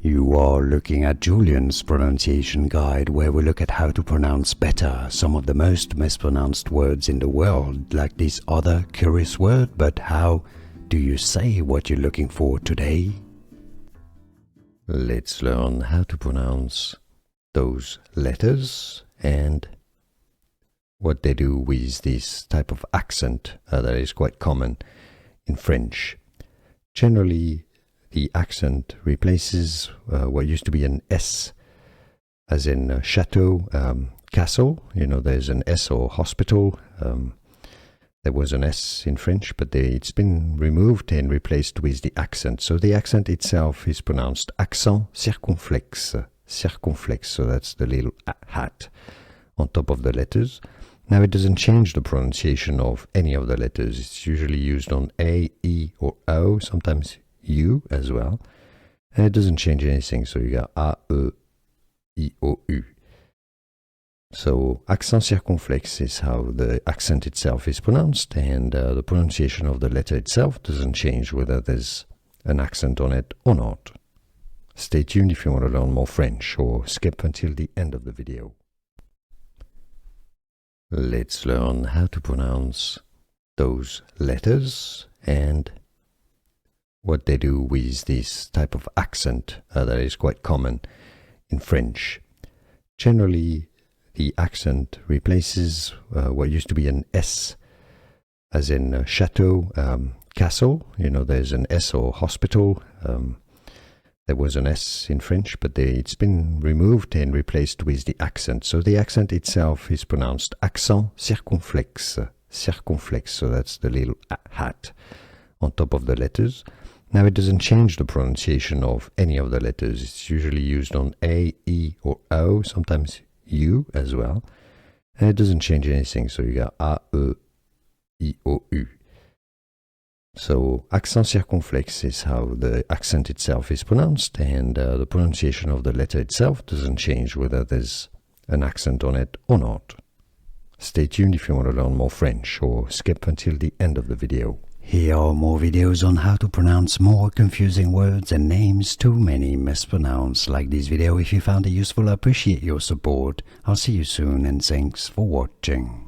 You are looking at Julian's pronunciation guide, where we look at how to pronounce better some of the most mispronounced words in the world, like this other curious word. But how do you say what you're looking for today? Let's learn how to pronounce those letters and what they do with this type of accent that is quite common in French. Generally, the accent replaces what used to be an S, as in chateau, castle. You know, there's an S, or hospital. There was an S in French, but it's been removed and replaced with the accent. So the accent itself is pronounced accent circonflexe. Circonflexe, so that's the little hat on top of the letters. Now, it doesn't change the pronunciation of any of the letters. It's usually used on A, E, or O, sometimes U as well. And it doesn't change anything, so you got A, E, I, O, U. So, accent circonflexe is how the accent itself is pronounced, and the pronunciation of the letter itself doesn't change whether there's an accent on it or not. Stay tuned if you want to learn more French, or skip until the end of the video. Let's learn how to pronounce those letters and what they do with this type of accent that is quite common in French. Generally, the accent replaces what used to be an S, as in chateau, castle. You know, there's an S, or hospital. There was an S in French, but it's been removed and replaced with the accent. So the accent itself is pronounced accent circonflexe. Circonflexe, so that's the little hat on top of the letters. Now, it doesn't change the pronunciation of any of the letters. It's usually used on A, E, or O, sometimes U as well. And it doesn't change anything, so you got A, E, I, O, U. So, accent circonflexe is how the accent itself is pronounced, and the pronunciation of the letter itself doesn't change whether there's an accent on it or not. Stay tuned if you want to learn more French, or skip until the end of the video. Here are more videos on how to pronounce more confusing words and names too many mispronounced. Like this video if you found it useful. I appreciate your support. I'll see you soon, and thanks for watching.